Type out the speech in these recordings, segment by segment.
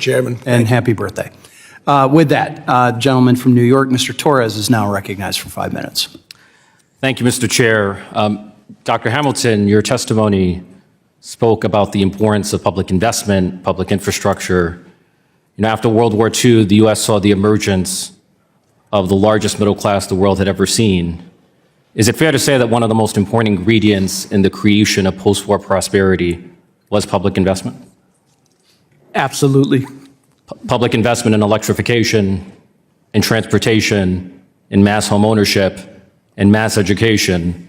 Chairman. And happy birthday. With that, gentleman from New York, Mr. Torres, is now recognized for 5 minutes. Thank you, Mr. Chair. Dr. Hamilton, your testimony spoke about the importance of public investment, public infrastructure. After World War II, the U.S. saw the emergence of the largest middle class the world had ever seen. Is it fair to say that one of the most important ingredients in the creation of post-war prosperity was public investment? Absolutely. Public investment in electrification, in transportation, in mass home ownership, in mass education.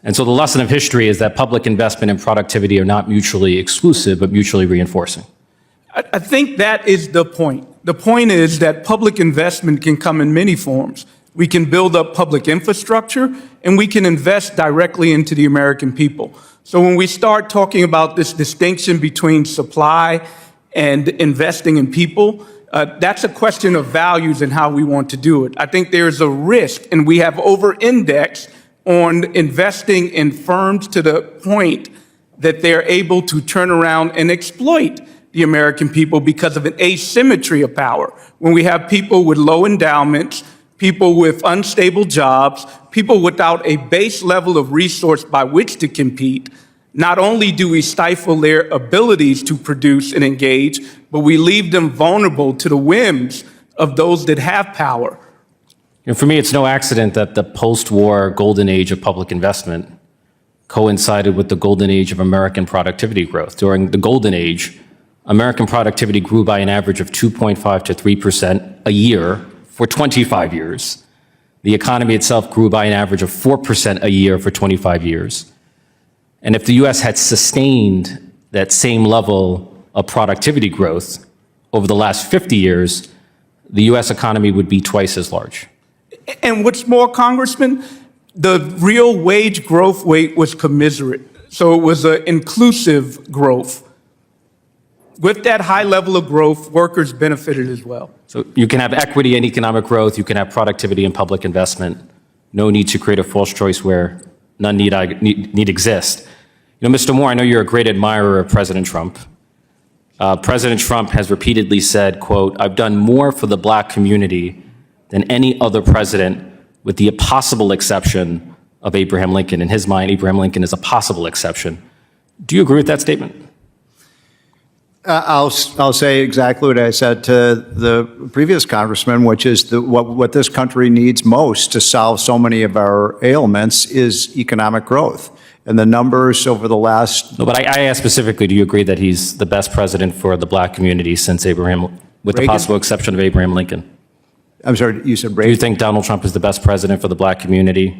And so the lesson of history is that public investment and productivity are not mutually exclusive, but mutually reinforcing. I think that is the point. The point is that public investment can come in many forms. We can build up public infrastructure, and we can invest directly into the American people. So when we start talking about this distinction between supply and investing in people, that's a question of values and how we want to do it. I think there's a risk, and we have over-indexed on investing in firms to the point that they're able to turn around and exploit the American people because of an asymmetry of power. When we have people with low endowments, people with unstable jobs, people without a base level of resource by which to compete, not only do we stifle their abilities to produce and engage, but we leave them vulnerable to the whims of those that have power. For me, it's no accident that the post-war golden age of public investment coincided with the golden age of American productivity growth. During the golden age, American productivity grew by an average of 2.5 to 3% a year for 25 years. The economy itself grew by an average of 4% a year for 25 years. And if the U.S. had sustained that same level of productivity growth over the last 50 years, the U.S. economy would be twice as large. And what's more, Congressman, the real wage growth rate was commensurate. So it was an inclusive growth. With that high level of growth, workers benefited as well. So you can have equity and economic growth, you can have productivity and public investment. No need to create a false choice where none need exist. Mr. Moore, I know you're a great admirer of President Trump. President Trump has repeatedly said, quote, "I've done more for the black community than any other president, with the possible exception of Abraham Lincoln." In his mind, Abraham Lincoln is a possible exception. Do you agree with that statement? I'll say exactly what I said to the previous congressman, which is what this country needs most to solve so many of our ailments is economic growth. And the numbers over the last... No, but I asked specifically, do you agree that he's the best president for the black community since Abraham, with Reagan? The possible exception of Abraham Lincoln? I'm sorry, you said Reagan? Do you think Donald Trump is the best president for the black community,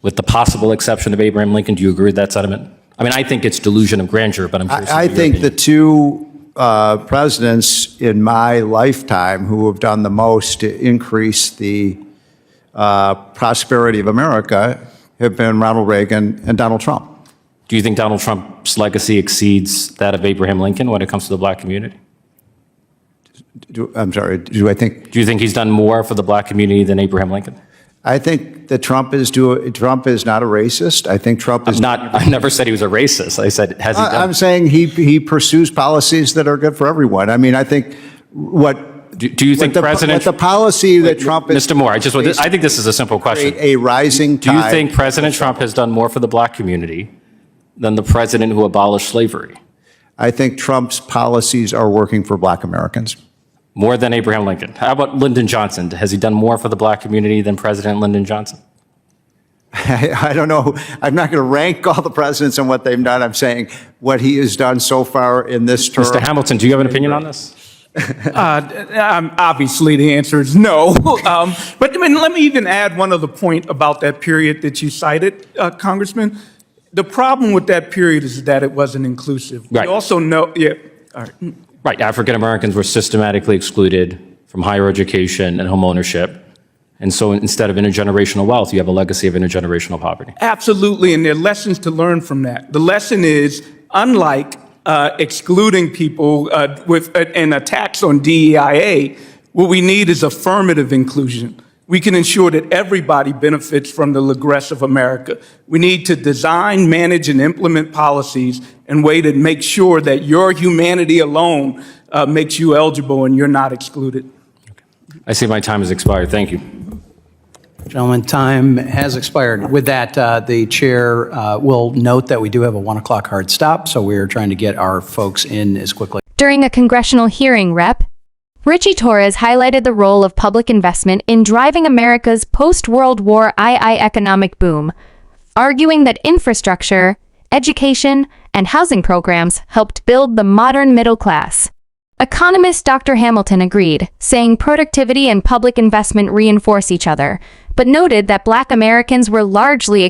with the possible exception of Abraham Lincoln? Do you agree with that sentiment? I mean, I think it's delusion of grandeur, but I'm curious. I think the two presidents in my lifetime who have done the most to increase the prosperity of America have been Ronald Reagan and Donald Trump. Do you think Donald Trump's legacy exceeds that of Abraham Lincoln when it comes to the black community? I'm sorry, do you think he's done more for the black community than Abraham Lincoln? I think that Trump is not a racist. I think Trump is I never said he was a racist. I said, has he done? I'm saying he pursues policies that are good for everyone. I mean, I think do you think the policy that Trump is... Mr. Moore, I think this is a simple question. A rising tide. Do you think President Trump has done more for the black community than the president who abolished slavery? I think Trump's policies are working for black Americans. More than Abraham Lincoln. How about Lyndon Johnson? Has he done more for the black community than President Lyndon Johnson? I don't know. I'm not going to rank all the presidents and what they've done. I'm saying what he has done so far in this term. Mr. Hamilton, do you have an opinion on this? Obviously, the answer is no. But let me even add one other point about that period that you cited, Congressman. The problem with that period is that it wasn't inclusive. Right. We also know, yeah, all right. Right, African Americans were systematically excluded from higher education and home ownership. And so instead of intergenerational wealth, you have a legacy of intergenerational poverty. Absolutely, and there are lessons to learn from that. The lesson is, unlike excluding people with an attacks on DEIA, what we need is affirmative inclusion. we can ensure that everybody benefits from the regress of America. We need to design, manage, and implement policies in a way that make sure that your humanity alone makes you eligible and you're not excluded. I see my time has expired. Thank you. Gentlemen, time has expired. With that, the chair will note that we do have a 1 o'clock hard stop, so we are trying to get our folks in as quickly. During a congressional hearing, Rep. Ritchie Torres highlighted the role of public investment in driving America's post-World War II economic boom, arguing that infrastructure, education, and housing programs helped build the modern middle class. Economist Dr. Hamilton agreed, saying productivity and public investment reinforce each other, but noted that Black Americans were largely